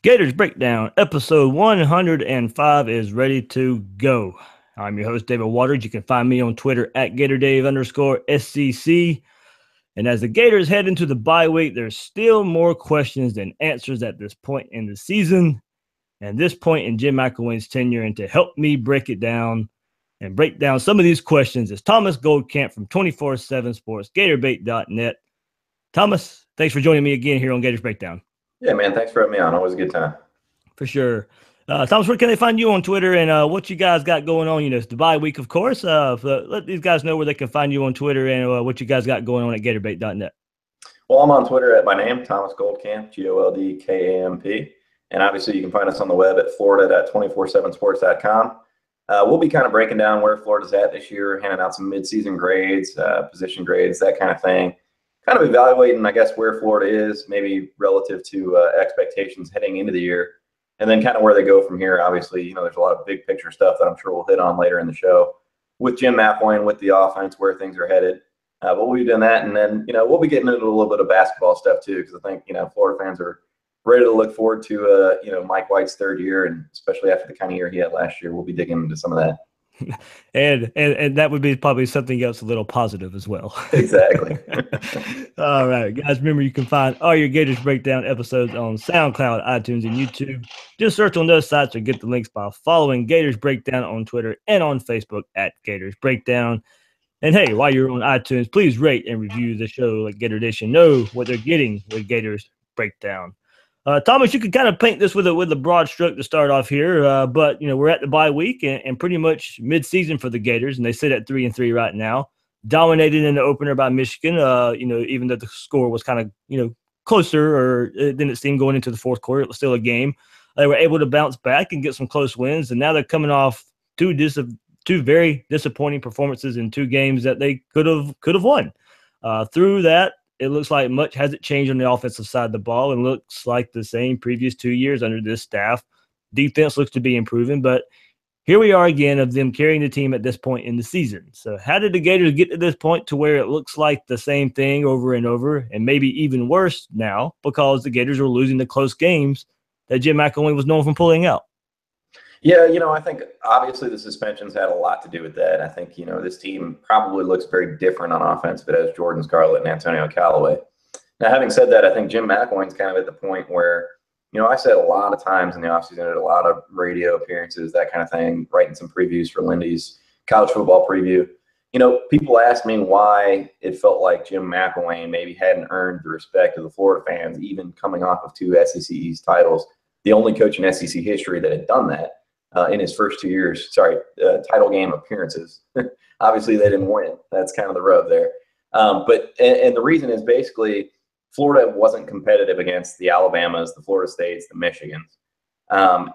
Gators Breakdown, episode 105 is ready to go. I'm your host, David Waters. You can find me on Twitter at GatorDave_SCC. And as the Gators head into the bye week, there's still more questions than answers at this point in the season and this point in Jim McElwain's tenure. And to help me break it down and break down some of these questions is Thomas Goldkamp from 24/7 Sports, GatorBait.net. Thomas, thanks for joining me again here on Gators Breakdown. Yeah, man. Thanks for having me on. Always a good time. For sure. Thomas, where can they find you on Twitter and what you guys got going on? You know, it's the bye week, of course. Let these guys know where they can find you on Twitter and what you guys got going on at GatorBait.net. Well, I'm on Twitter at my name, Thomas Goldkamp, GoldKamp. And obviously you can find us on the web at florida.247sports.com. We'll be kind of breaking down where Florida's at this year, handing out some midseason grades, position grades, that kind of thing. Kind of evaluating, I guess, where Florida is, maybe relative to expectations heading into the year, and then kind of where they go from here. Obviously, you know, there's a lot of big picture stuff that I'm sure we'll hit on later in the show with Jim McElwain, with the offense, where things are headed. But we'll be doing that, and then, you know, we'll be getting into a little bit of basketball stuff too, because I think, you know, Florida fans are ready to look forward to, you know, Mike White's third year, and especially after the kind of year he had last year, we'll be digging into some of that. and that would be probably something else a little positive as well. Exactly. All right, guys, remember you can find all your Gators Breakdown episodes on SoundCloud, iTunes, and YouTube. Just search on those sites or get the links by following Gators Breakdown on Twitter and on Facebook at Gators Breakdown. And hey, while you're on iTunes, please rate and review the show. Like Gator Nation know what they're getting with Gators Breakdown. Thomas, you can kind of paint this with a broad stroke to start off here, but you know we're at the bye week and pretty much mid-season for the Gators, and they sit at 3-3 right now, dominated in the opener by Michigan. You know, even though the score was kind of closer than it seemed going into the fourth quarter, it was still a game. They were able to bounce back and get some close wins, and now they're coming off two very disappointing performances in two games that they could have won. Through that, it looks like much hasn't changed on the offensive side of the ball and looks like the same previous 2 years under this staff. Defense looks to be improving, but here we are again of them carrying the team at this point in the season. So how did the Gators get to this point to where it looks like the same thing over and over, and maybe even worse now because the Gators are losing the close games that Jim McElwain was known for pulling out? Yeah, you know, I think obviously the suspensions had a lot to do with that. I think, you know, this team probably looks very different on offense if it has Jordan Scarlett and Antonio Callaway. Now, having said that, I think Jim McElwain's kind of at the point where, you know, I said a lot of times in the offseason, did a lot of radio appearances, that kind of thing, writing some previews for Lindy's college football preview. You know, people asked me why it felt like Jim McElwain maybe hadn't earned the respect of the Florida fans, even coming off of two SEC East titles, the only coach in SEC history that had done that. In his first 2 years, title game appearances. Obviously, they didn't win. That's kind of the rub there. But the reason is basically Florida wasn't competitive against the Alabamas, the Florida States, the Michigans.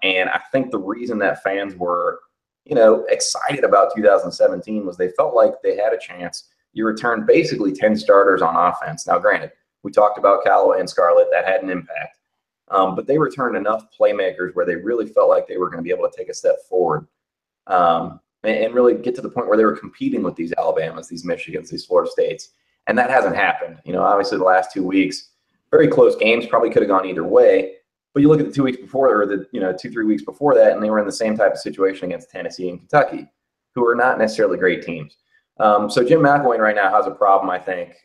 And I think the reason that fans were, you know, excited about 2017 was they felt like they had a chance. You returned basically 10 starters on offense. Now, granted, we talked about Callaway and Scarlett. That had an impact. But they returned enough playmakers where they really felt like they were going to be able to take a step forward and really get to the point where they were competing with these Alabamas, these Michigans, these Florida States. And that hasn't happened. You know, obviously the last 2 weeks, very close games, probably could have gone either way. But you look at the 2 weeks before, or the 2-3 weeks before that, and they were in the same type of situation against Tennessee and Kentucky, who are not necessarily great teams. So Jim McElwain right now has a problem, I think,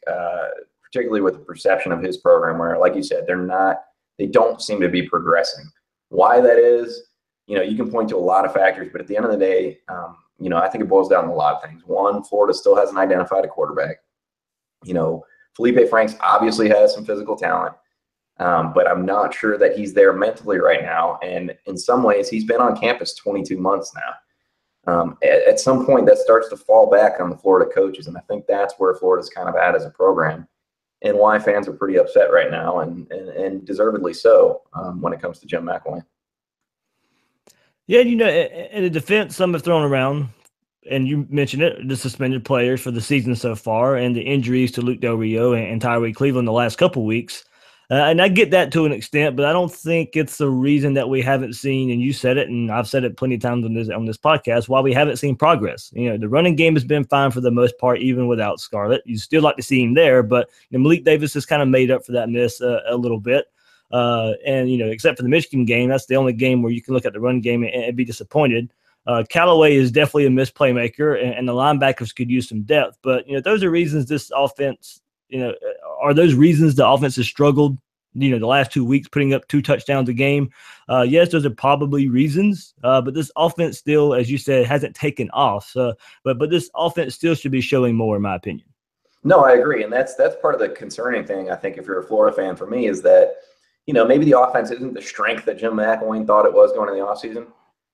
particularly with the perception of his program, where, like you said, they don't seem to be progressing. Why that is, you know, you can point to a lot of factors, but at the end of the day, you know, I think it boils down to a lot of things. One, Florida still hasn't identified a quarterback. You know, Felipe Franks obviously has some physical talent, but I'm not sure that he's there mentally right now. And in some ways, he's been on campus 22 months now. At some point, that starts to fall back on the Florida coaches, and I think that's where Florida's kind of at as a program, and why fans are pretty upset right now, and deservedly so, when it comes to Jim McElwain. Yeah, you know, in the defense, some have thrown around, and you mentioned it, the suspended players for the season so far, and the injuries to Luke Del Rio and Tyree Cleveland the last couple of weeks. And I get that to an extent, but I don't think it's the reason that we haven't seen, and you said it, and I've said it plenty of times on this podcast, why we haven't seen progress. You know, the running game has been fine for the most part, even without Scarlett. You still like to see him there, but you know, Malik Davis has kind of made up for that miss a little bit. And, except for the Michigan game, that's the only game where you can look at the run game and be disappointed. Callaway is definitely a missed playmaker, and the linebackers could use some depth. But, those are reasons this offense, are those reasons the offense has struggled, the last 2 weeks, putting up 2 touchdowns a game? Yes, those are probably reasons, but this offense still, as you said, hasn't taken off. But this offense still should be showing more, in my opinion. No, I agree. And that's part of the concerning thing, I think, if you're a Florida fan, for me, is that, maybe the offense isn't the strength that Jim McElwain thought it was going into the offseason.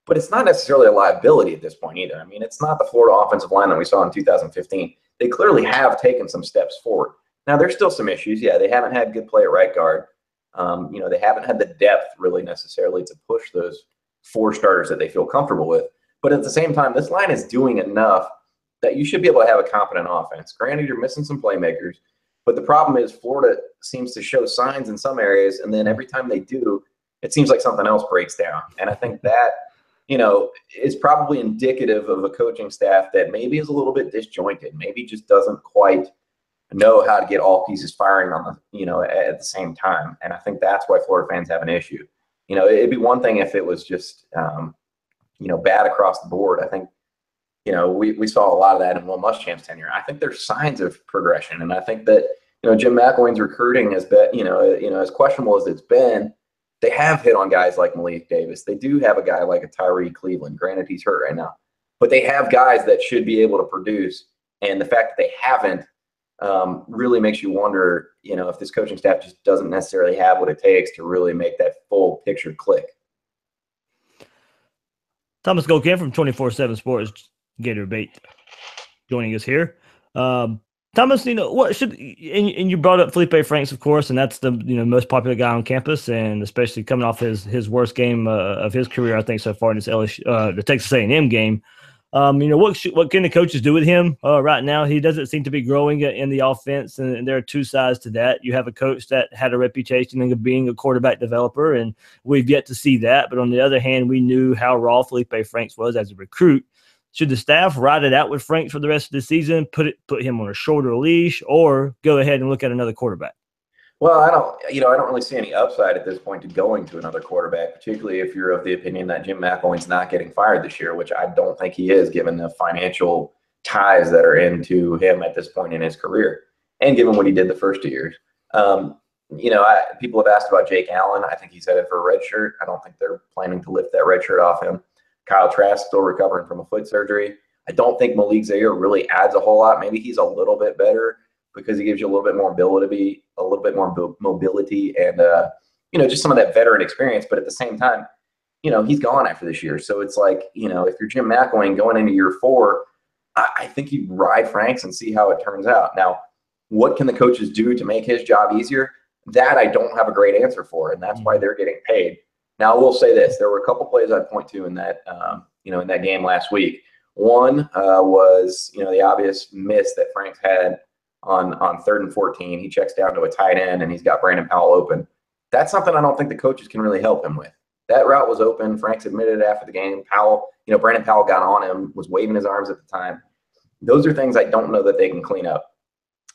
But it's not necessarily a liability at this point either. I mean, it's not the Florida offensive line that we saw in 2015. They clearly have taken some steps forward. Now, there's still some issues. Yeah, they haven't had good play at right guard. They haven't had the depth really necessarily to push those 4 starters that they feel comfortable with. But at the same time, this line is doing enough that you should be able to have a competent offense. Granted, you're missing some playmakers. But the problem is Florida seems to show signs in some areas, and then every time they do, it seems like something else breaks down. And I think that is probably indicative of a coaching staff that maybe is a little bit disjointed, maybe just doesn't quite know how to get all pieces firing on at the same time. And I think that's why Florida fans have an issue. It'd be one thing if it was just, bad across the board. I think, we saw a lot of that in Will Muschamp's tenure. I think there's signs of progression. And I think that, Jim McElwain's recruiting has been, as questionable as it's been, they have hit on guys like Malik Davis. They do have a guy like a Tyree Cleveland. Granted, he's hurt right now. But they have guys that should be able to produce. And the fact that they haven't really makes you wonder, if this coaching staff just doesn't necessarily have what it takes to really make that full picture click. Thomas Golkin from 24/7 Sports, Gator Bait, joining us here. Thomas, what should, and you brought up Felipe Franks, of course, and that's the most popular guy on campus, and especially coming off his worst game of his career, I think, so far in this the Texas A&M game. What can the coaches do with him right now? He doesn't seem to be growing in the offense, and there are 2 sides to that. You have a coach that had a reputation of being a quarterback developer, and we've yet to see that. But on the other hand, we knew how raw Felipe Franks was as a recruit. Should the staff ride it out with Franks for the rest of the season, put him on a shorter leash, or go ahead and look at another quarterback? Well, I don't really see any upside at this point to going to another quarterback, particularly if you're of the opinion that Jim McElwain's not getting fired this year, which I don't think he is, given the financial ties that are into him at this point in his career, and given what he did the first 2 years. People have asked about Jake Allen. I think he's headed for a red shirt. I don't think they're planning to lift that red shirt off him. Kyle Trask still recovering from a foot surgery. I don't think Malik Zaire really adds a whole lot. Maybe he's a little bit better because he gives you a little bit more mobility, and just some of that veteran experience. But at the same time, he's gone after this year. So it's like, if you're Jim McElwain going into year 4, I think you ride Franks and see how it turns out. Now, what can the coaches do to make his job easier? That I don't have a great answer for, and that's why they're getting paid. Now, I will say this: there were a couple plays I'd point to in that, in that game last week. One was, the obvious miss that Franks had on 3rd and 14. He checks down to a tight end, and he's got Brandon Powell open. That's something I don't think the coaches can really help him with. That route was open. Franks admitted it after the game. Brandon Powell got on him, was waving his arms at the time. Those are things I don't know that they can clean up.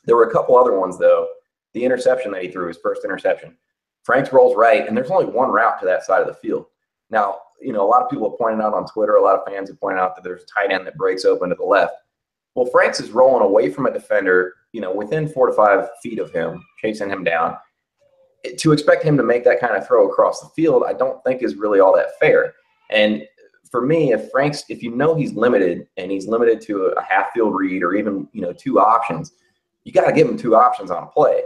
There were a couple other ones, though. The interception that he threw, his first interception. Franks rolls right, and there's only one route to that side of the field. Now, a lot of people have pointed out on Twitter, a lot of fans have pointed out that there's a tight end that breaks open to the left. Well, Franks is rolling away from a defender, within 4 to 5 feet of him, chasing him down. To expect him to make that kind of throw across the field, I don't think is really all that fair. And for me, if he's limited, and he's limited to a half field read or even, 2 options, you got to give him 2 options on a play.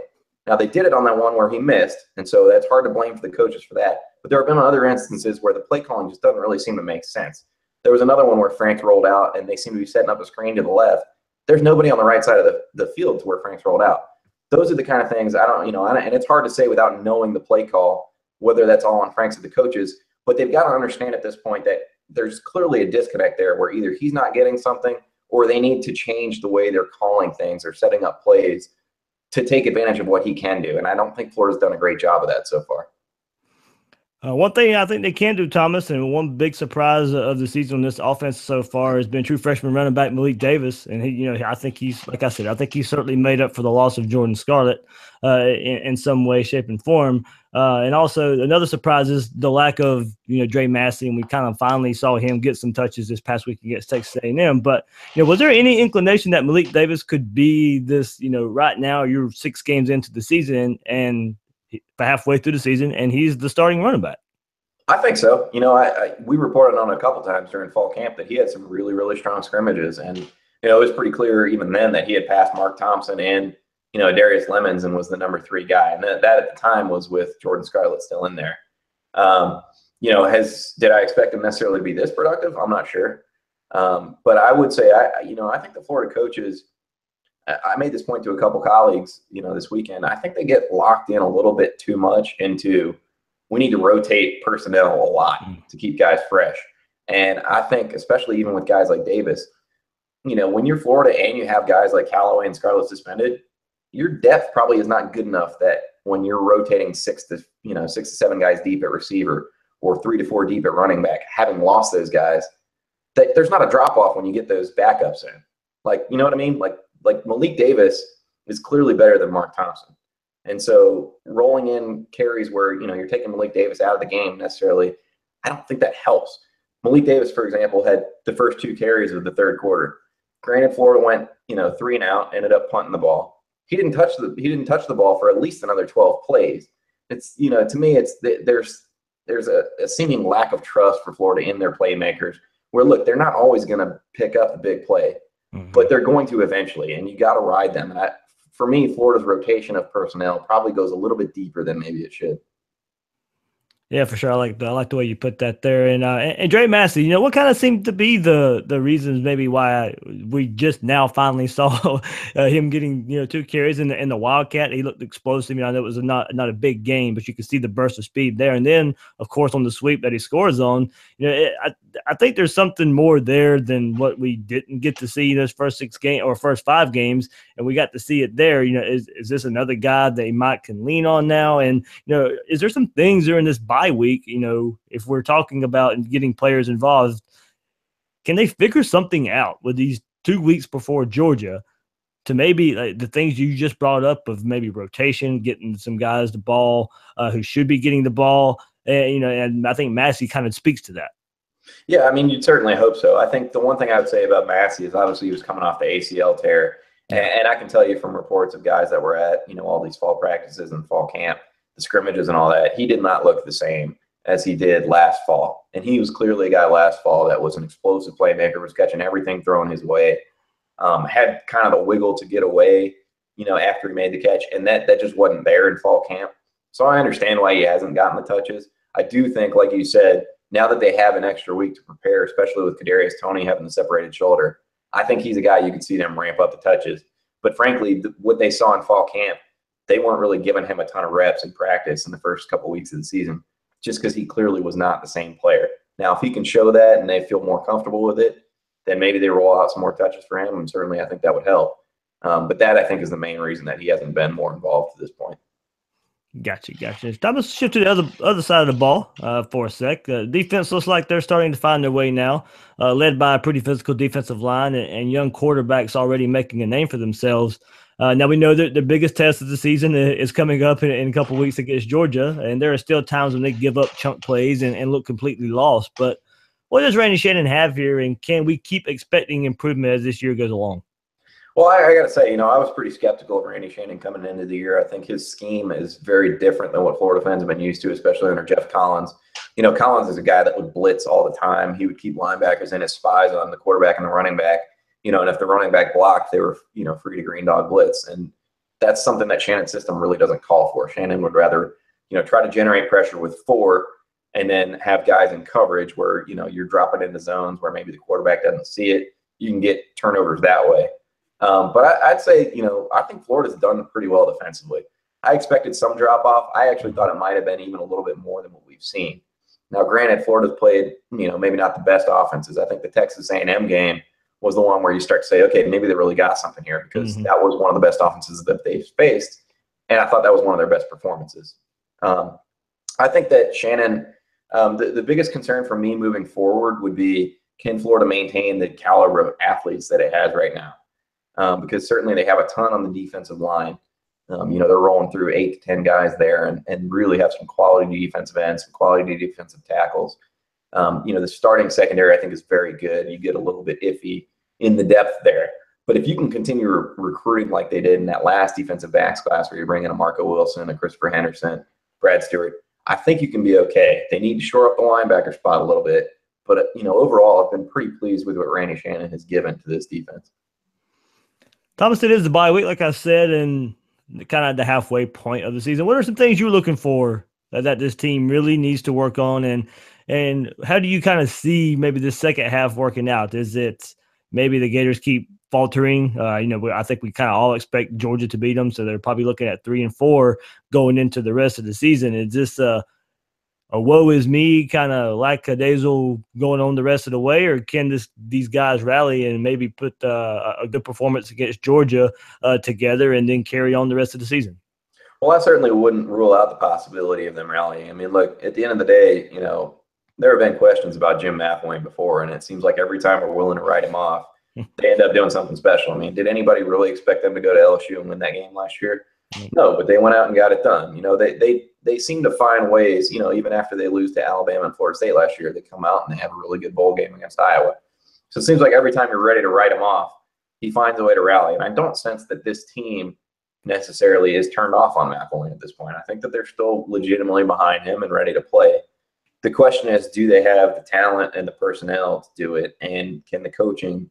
Now, they did it on that one where he missed, and so that's hard to blame for the coaches for that. But there have been other instances where the play calling just doesn't really seem to make sense. There was another one where Franks rolled out, and they seem to be setting up a screen to the left. There's nobody on the right side of the field to where Franks rolled out. Those are the kind of things I don't, and it's hard to say without knowing the play call, whether that's all on Franks or the coaches. But they've got to understand at this point that there's clearly a disconnect there where either he's not getting something or they need to change the way they're calling things or setting up plays to take advantage of what he can do. And I don't think Florida's done a great job of that so far. One thing I think they can do, Thomas, and one big surprise of the season on this offense so far has been true freshman running back Malik Davis. And he, I think he's, like I said, I think he's certainly made up for the loss of Jordan Scarlett in some way, shape, and form. And also another surprise is the lack of, Dre Massey, and we kind of finally saw him get some touches this past week against Texas A&M. But, was there any inclination that Malik Davis could be this, right now you're 6 games into the season and halfway through the season, and he's the starting running back? I think so. We reported on it a couple times during fall camp that he had some really, really strong scrimmages. And, it was pretty clear even then that he had passed Mark Thompson and, Darius Lemons and was the number 3 guy. And that at the time was with Jordan Scarlett still in there. Did I expect him necessarily to be this productive? I'm not sure. But I would say, I think the Florida coaches, I made this point to a couple colleagues, this weekend. I think they get locked in a little bit too much into, we need to rotate personnel a lot to keep guys fresh. And I think, especially even with guys like Davis, when you're Florida and you have guys like Callaway and Scarlett suspended, your depth probably is not good enough that when you're rotating 6 to 7 guys deep at receiver or 3 to 4 deep at running back, having lost those guys, that there's not a drop off when you get those backups in. Like, you know what I mean? Like Malik Davis is clearly better than Mark Thompson. And so rolling in carries where, you're taking Malik Davis out of the game necessarily, I don't think that helps. Malik Davis, for example, had the first 2 carries of the third quarter. Granted, Florida went, 3 and out, ended up punting the ball. He didn't touch the ball for at least another 12 plays. It's, to me, there's a seeming lack of trust for Florida in their playmakers where, look, they're not always going to pick up the big play, but they're going to eventually, and you got to ride them. And for me, Florida's rotation of personnel probably goes a little bit deeper than maybe it should. Yeah, for sure. I like the way you put that there. And Dre Massey, what kind of seemed to be the reasons maybe why we just now finally saw him getting 2 carries in the Wildcat. He looked explosive. I know it was not a big game, but you could see the burst of speed there. And then, of course, on the sweep that he scores on, I think there's something more there than what we didn't get to see in those first 6 games or first 5 games, and we got to see it there. Is this another guy that Mike can lean on now? And is there some things during this bye week, if we're talking about getting players involved, can they figure something out with these 2 weeks before Georgia to maybe the things you just brought up of maybe rotation, getting some guys the ball who should be getting the ball, and I think Massey kind of speaks to that. Yeah, I mean, you'd certainly hope so. I think the one thing I would say about Massey is obviously he was coming off the ACL tear, and I can tell you from reports of guys that were at all these fall practices and fall camp, the scrimmages and all that, he did not look the same as he did last fall. And he was clearly a guy last fall that was an explosive playmaker, was catching everything thrown his way, had kind of the wiggle to get away, after he made the catch. And that just wasn't there in fall camp. So I understand why he hasn't gotten the touches. I do think, like you said, now that they have an extra week to prepare, especially with Kadarius Toney having the separated shoulder, I think he's a guy you can see them ramp up the touches. But frankly, what they saw in fall camp, they weren't really giving him a ton of reps in practice in the first couple weeks of the season, just because he clearly was not the same player. Now, if he can show that and they feel more comfortable with it, then maybe they roll out some more touches for him, and certainly I think that would help. But that, I think, is the main reason that he hasn't been more involved to this point. Gotcha. Time to shift to the other side of the ball for a sec. Defense looks like they're starting to find their way now, led by a pretty physical defensive line and young quarterbacks already making a name for themselves. Now we know that the biggest test of the season is coming up in a couple of weeks against Georgia, and there are still times when they give up chunk plays and look completely lost. But what does Randy Shannon have here, and can we keep expecting improvement as this year goes along? Well, I got to say, I was pretty skeptical of Randy Shannon coming into the year. I think his scheme is very different than what Florida fans have been used to, especially under Jeff Collins. Collins is a guy that would blitz all the time. He would keep linebackers in as spies on the quarterback and the running back. And if the running back blocked, they were, free to green dog blitz. And that's something that Shannon's system really doesn't call for. Shannon would rather, try to generate pressure with 4 and then have guys in coverage where, you're dropping into zones where maybe the quarterback doesn't see it. You can get turnovers that way. But I'd say, I think Florida's done pretty well defensively. I expected some drop off. I actually thought it might have been even a little bit more than what we've seen. Now, granted, Florida's played, maybe not the best offenses. I think the Texas A&M game was the one where you start to say, okay, maybe they really got something here, because that was one of the best offenses that they've faced. And I thought that was one of their best performances. I think that Shannon, the biggest concern for me moving forward would be, can Florida maintain the caliber of athletes that it has right now? Because certainly they have a ton on the defensive line. They're rolling through 8 to 10 guys there and really have some quality defensive ends, some quality defensive tackles. The starting secondary, I think, is very good. You get a little bit iffy in the depth there. But if you can continue recruiting like they did in that last defensive backs class where you bring in a Marco Wilson, a Christopher Henderson, Brad Stewart, I think you can be okay. They need to shore up the linebacker spot a little bit. But, overall, I've been pretty pleased with what Randy Shannon has given to this defense. Thomas, it is the bye week, like I said, and kind of the halfway point of the season. What are some things you're looking for that this team really needs to work on? And how do you kind of see maybe the second half working out? Is it maybe the Gators keep faltering? I think we kind of all expect Georgia to beat them, so they're probably looking at 3-4 going into the rest of the season. Is this a woe is me kind of lackadaisical going on the rest of the way, or can these guys rally and maybe put a good performance against Georgia together and then carry on the rest of the season? Well, I certainly wouldn't rule out the possibility of them rallying. I mean, look, at the end of the day, there have been questions about Jim McElwain before, and it seems like every time we're willing to write him off, they end up doing something special. I mean, did anybody really expect them to go to LSU and win that game last year? No, but they went out and got it done. They seem to find ways, even after they lose to Alabama and Florida State last year, they come out and they have a really good bowl game against Iowa. So it seems like every time you're ready to write him off, he finds a way to rally. And I don't sense that this team necessarily is turned off on McElwain at this point. I think that they're still legitimately behind him and ready to play. The question is, do they have the talent and the personnel to do it? And can the coaching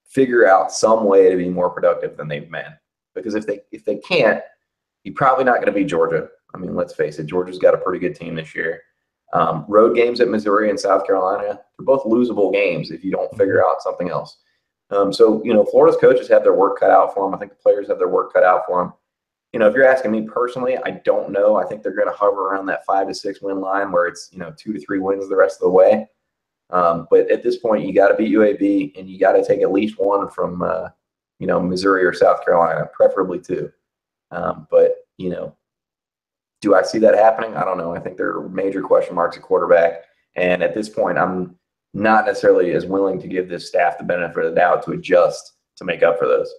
figure out some way to be more productive than they've been? Because if they can't, you're probably not going to beat Georgia. I mean, let's face it, Georgia's got a pretty good team this year. Road games at Missouri and South Carolina, they're both losable games if you don't figure out something else. Florida's coaches have their work cut out for them. I think the players have their work cut out for them. If you're asking me personally, I don't know. I think they're going to hover around that 5 to 6 win line where it's 2 to 3 wins the rest of the way. But at this point, you got to beat UAB and you got to take at least one from Missouri or South Carolina, preferably 2. But do I see that happening? I don't know. I think there are major question marks at quarterback, and at this point, I'm not necessarily as willing to give this staff the benefit of the doubt to adjust to make up for those.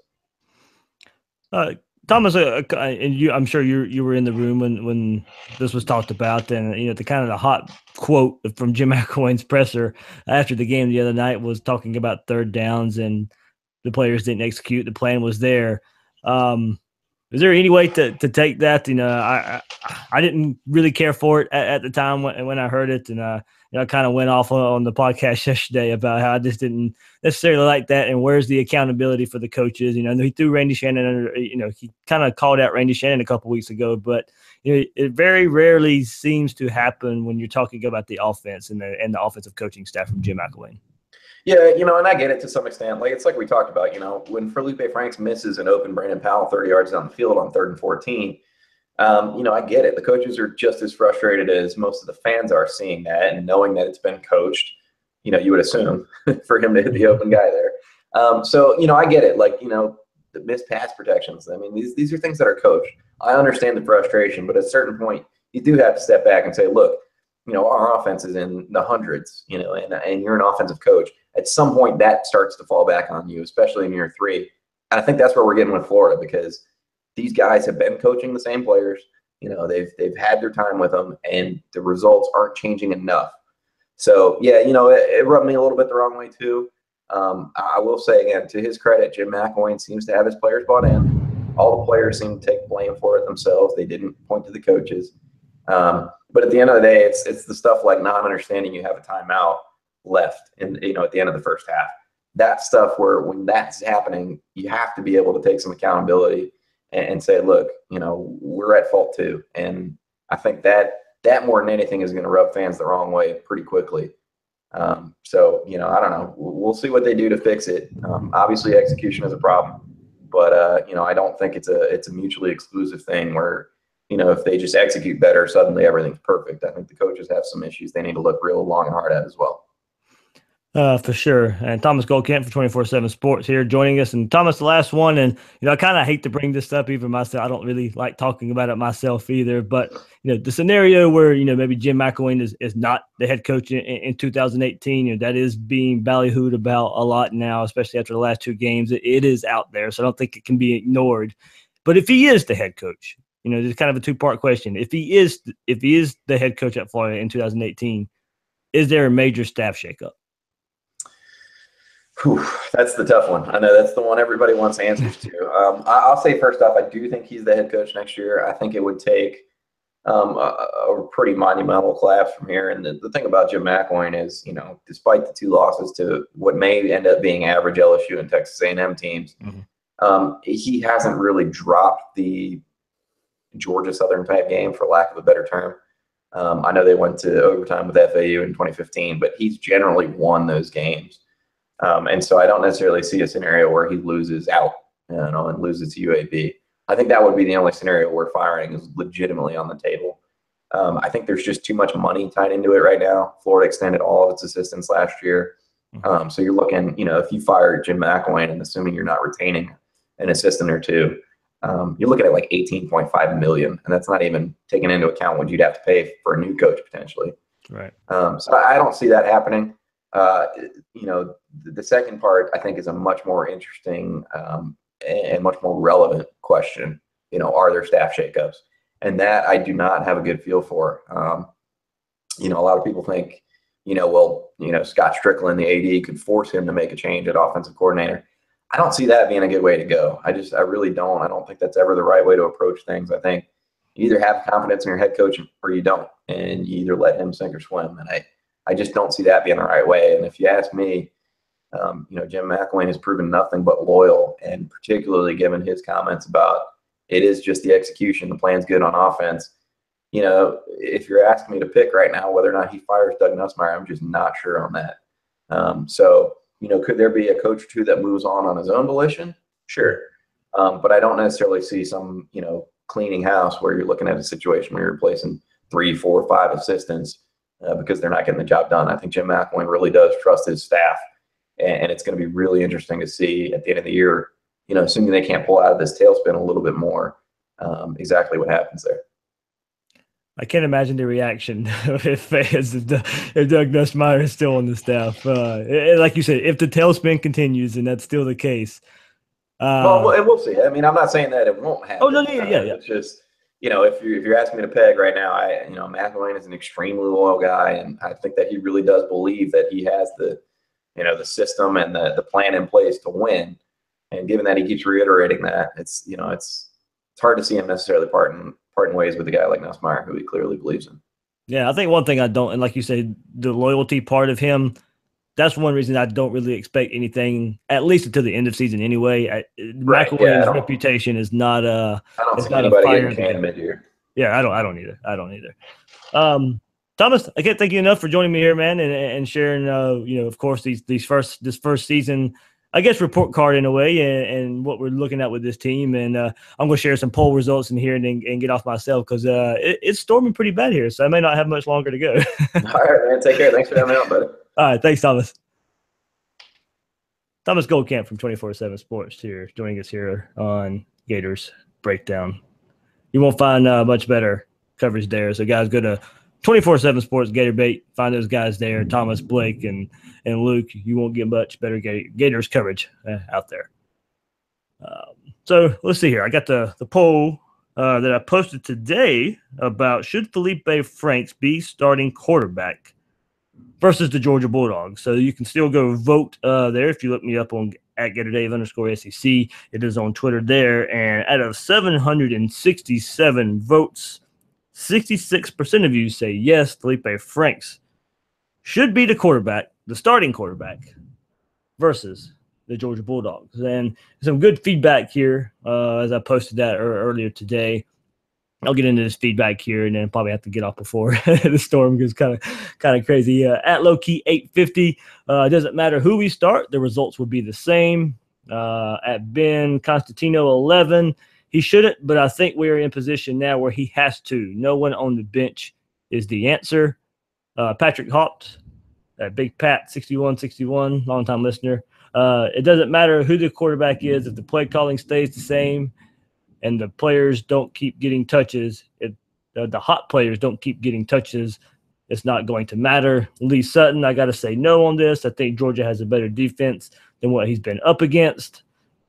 Thomas, and you, I'm sure you were in the room when this was talked about, and the kind of the hot quote from Jim McElwain's presser after the game the other night was talking about third downs and the players didn't execute. The plan was there. Is there any way to take that? I didn't really care for it at the time when I heard it, and I kind of went off on the podcast yesterday about how I just didn't necessarily like that. And where's the accountability for the coaches? He threw Randy Shannon under. He kind of called out Randy Shannon a couple weeks ago, but it very rarely seems to happen when you're talking about the offense and the offensive coaching staff from Jim McElwain. Yeah, and I get it to some extent. It's like we talked about, when Felipe Franks misses an open Brandon Powell 30 yards down the field on 3rd and 14, I get it. The coaches are just as frustrated as most of the fans are seeing that and knowing that it's been coached. You would assume for him to hit the open guy there. I get it. The missed pass protections. I mean, these are things that are coached. I understand the frustration, but at a certain point, you do have to step back and say, look, our offense is in the hundreds, and you're an offensive coach. At some point, that starts to fall back on you, especially in year 3. And I think that's where we're getting with Florida, because these guys have been coaching the same players. They've had their time with them, and the results aren't changing enough. So, yeah, it rubbed me a little bit the wrong way, too. I will say, again, to his credit, Jim McElwain seems to have his players bought in. All the players seem to take blame for it themselves. They didn't point to the coaches. But at the end of the day, it's the stuff like not understanding you have a timeout left at the end of the first half. That stuff where when that's happening, you have to be able to take some accountability and say, look, we're at fault too. And I think that more than anything is going to rub fans the wrong way pretty quickly. I don't know. We'll see what they do to fix it. Obviously, execution is a problem, but I don't think it's a mutually exclusive thing where if they just execute better, suddenly everything's perfect. I think the coaches have some issues they need to look real long and hard at as well. For sure. And Thomas Goldkamp for 24/7 Sports here joining us. And Thomas, the last one, and I kind of hate to bring this up even myself. I don't really like talking about it myself either. But the scenario where maybe Jim McElwain is not the head coach in 2018, that is being ballyhooed about a lot now, especially after the last 2 games. It is out there, so I don't think it can be ignored. But if he is the head coach, there's kind of a two-part question. If he is the head coach at Florida in 2018, is there a major staff shakeup? That's the tough one. I know that's the one everybody wants answers to. I'll say first off, I do think he's the head coach next year. I think it would take a pretty monumental collapse from here. And the thing about Jim McElwain is, despite the 2 losses to what may end up being average LSU and Texas A&M teams, he hasn't really dropped the Georgia Southern type game, for lack of a better term. I know they went to overtime with FAU in 2015, but he's generally won those games. And so I don't necessarily see a scenario where he loses out, and loses to UAB. I think that would be the only scenario where firing is legitimately on the table. I think there's just too much money tied into it right now. Florida extended all of its assistants last year. So you're looking, if you fire Jim McElwain, and assuming you're not retaining an assistant or two, you're looking at like $18.5 million, and that's not even taking into account what you'd have to pay for a new coach potentially. Right. So I don't see that happening. The second part, I think, is a much more interesting and much more relevant question. Are there staff shakeups? And that I do not have a good feel for. A lot of people think, Scott Strickland, the AD, could force him to make a change at offensive coordinator. I don't see that being a good way to go. I really don't. I don't think that's ever the right way to approach things. I think you either have confidence in your head coach or you don't, and you either let him sink or swim. And I just don't see that being the right way. And if you ask me, Jim McElwain has proven nothing but loyal, and particularly given his comments about it is just the execution, the plan's good on offense. If you're asking me to pick right now whether or not he fires Doug Nussmeier, I'm just not sure on that. Could there be a coach or two that moves on his own volition? Sure. But I don't necessarily see some, cleaning house where you're looking at a situation where you're replacing 3, 4, 5 assistants because they're not getting the job done. I think Jim McElwain really does trust his staff, and it's going to be really interesting to see at the end of the year, assuming they can't pull out of this tailspin a little bit more, exactly what happens there. I can't imagine the reaction if fans if Doug Nussmeier is still on the staff. Like you said, if the tailspin continues, and that's still the case. We'll see. I mean, I'm not saying that it won't happen. Oh no, yeah. It's just, if you're asking me to peg right now, McElwain is an extremely loyal guy, and I think that he really does believe that he has the system and the plan in place to win. And given that he keeps reiterating that, it's hard to see him necessarily parting ways with a guy like Nussmeier, who he clearly believes in. Yeah, I think one thing I don't, and like you said, the loyalty part of him, that's one reason I don't really expect anything, at least until the end of season anyway. McElwain's reputation is not I don't see anybody getting canned mid-year. Yeah, I don't either. Thomas, I can't thank you enough for joining me here, man, and sharing, of course, this first season, I guess, report card in a way, and what we're looking at with this team. And I'm going to share some poll results in here and get off myself because it's storming pretty bad here, so I may not have much longer to go. All right, man. Take care. Thanks for having me out, buddy. All right. Thanks, Thomas. Thomas Goldkamp from 24/7 Sports here, joining us here on Gators Breakdown. You won't find much better coverage there. So, guys, go to 24/7 Sports, Gator Bait. Find those guys there, Thomas, Blake, and Luke. You won't get much better Gators coverage out there. So let's see here. I got the poll that I posted today about should Felipe Franks be starting quarterback versus the Georgia Bulldogs. So you can still go vote there if you look me up on @GatorDave_SEC. It is on Twitter there. And out of 767 votes, 66% of you say yes, Felipe Franks should be the starting quarterback versus the Georgia Bulldogs. And some good feedback here as I posted that earlier today. I'll get into this feedback here and then probably have to get off before the storm gets kind of crazy. At lowkey 850, it doesn't matter who we start, the results will be the same. At Ben Constantino 11, he shouldn't, but I think we're in position now where he has to. No one on the bench is the answer. Patrick Haupt, Big Pat 6161, longtime listener. It doesn't matter who the quarterback is if the play calling stays the same and the players don't keep getting touches. The hot players don't keep getting touches. It's not going to matter. Lee Sutton, I got to say no on this. I think Georgia has a better defense than what he's been up against.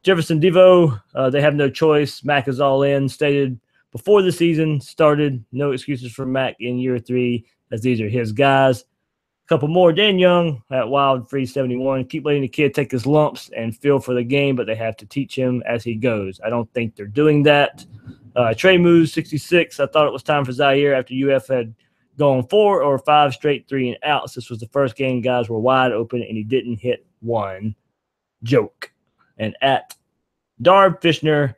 Jefferson Devo, they have no choice. Mac is all in, stated before the season started. No excuses for Mac in year 3, as these are his guys. A couple more. Dan Young at Wild Free 71. Keep letting the kid take his lumps and feel for the game, but they have to teach him as he goes. I don't think they're doing that. Trey Moose 66. I thought it was time for Zaire after UF had gone 4 or 5 straight 3 and outs. This was the first game guys were wide open and he didn't hit one. Joke. And at Darb Fishner,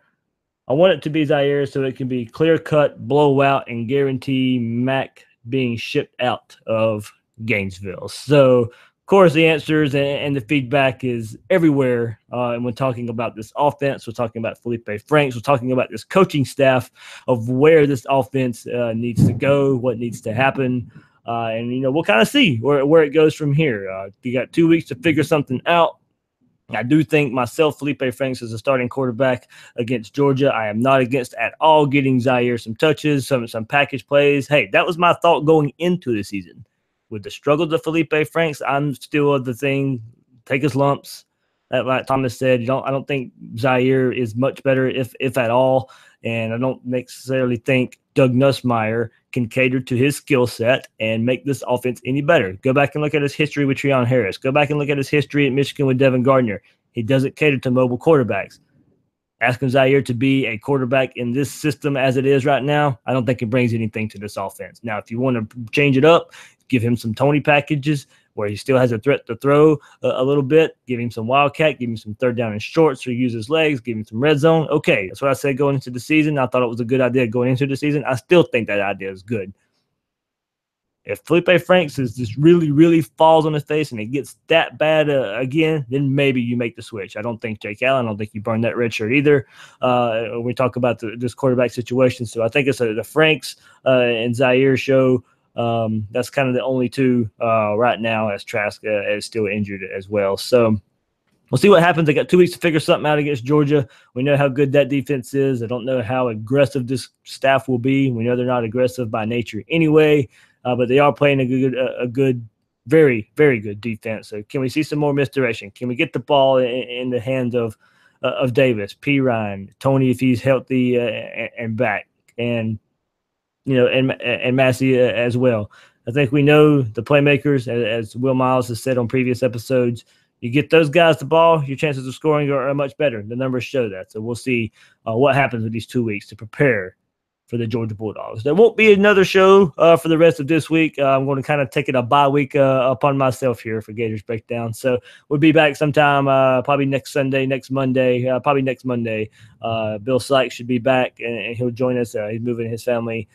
I want it to be Zaire so it can be clear-cut, blowout, and guarantee Mac being shipped out of Gainesville. So, of course, the answers and the feedback is everywhere. And when talking about this offense, we're talking about Felipe Franks, we're talking about this coaching staff of where this offense needs to go, what needs to happen. And, we'll kind of see where it goes from here. You got 2 weeks to figure something out. I do think myself, Felipe Franks, is a starting quarterback against Georgia. I am not against at all getting Zaire some touches, some package plays. Hey, that was my thought going into the season. With the struggles of Felipe Franks, I'm still of the thing, take his lumps. Like Thomas said, I don't think Zaire is much better, if at all. And I don't necessarily think Doug Nussmeier can cater to his skill set and make this offense any better. Go back and look at his history with Treon Harris. Go back and look at his history at Michigan with Devin Gardner. He doesn't cater to mobile quarterbacks. Asking Zaire to be a quarterback in this system as it is right now, I don't think it brings anything to this offense. Now, if you want to change it up, give him some Tony packages where he still has a threat to throw a little bit. Give him some wildcat. Give him some third down and short so he uses his legs. Give him some red zone. Okay, that's what I said going into the season. I thought it was a good idea going into the season. I still think that idea is good. If Felipe Franks is just really, really falls on his face and it gets that bad again, then maybe you make the switch. I don't think Jake Allen, I don't think you burn that red shirt either. We talk about this quarterback situation. So I think it's the Franks and Zaire show. That's kind of the only two right now, as Trask is still injured as well. So we'll see what happens. They got 2 weeks to figure something out against Georgia. We know how good that defense is. I don't know how aggressive this staff will be. We know they're not aggressive by nature anyway, but they are playing a good, very, very good defense. So can we see some more misdirection? Can we get the ball in the hands of Davis, P. Ryan, Tony if he's healthy and back, and and Massey as well. I think we know the playmakers, as Will Miles has said on previous episodes. You get those guys the ball, your chances of scoring are much better. The numbers show that. So we'll see what happens with these 2 weeks to prepare for the Georgia Bulldogs. There won't be another show for the rest of this week. I'm going to kind of take it a bye week upon myself here for Gators Breakdown. So we'll be back sometime probably next Sunday, next Monday, probably next Monday. Bill Sykes should be back, and he'll join us. He's moving his family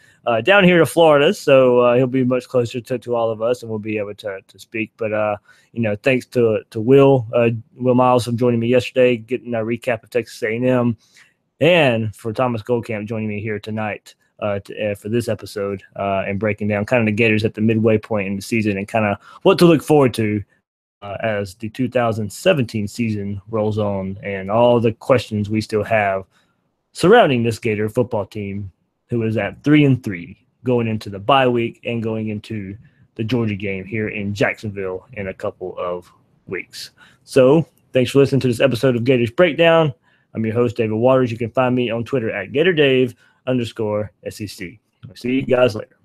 down here to Florida, so he'll be much closer to all of us, and we'll be able to speak. But, thanks to Will Miles for joining me yesterday, getting a recap of Texas A&M. And for Thomas Goldcamp joining me here tonight for this episode and breaking down kind of the Gators at the midway point in the season and kind of what to look forward to as the 2017 season rolls on and all the questions we still have surrounding this Gator football team, who is at 3-3 going into the bye week and going into the Georgia game here in Jacksonville in a couple of weeks. So thanks for listening to this episode of Gators Breakdown. I'm your host, David Waters. You can find me on Twitter at GatorDave_SEC. I'll see you guys later.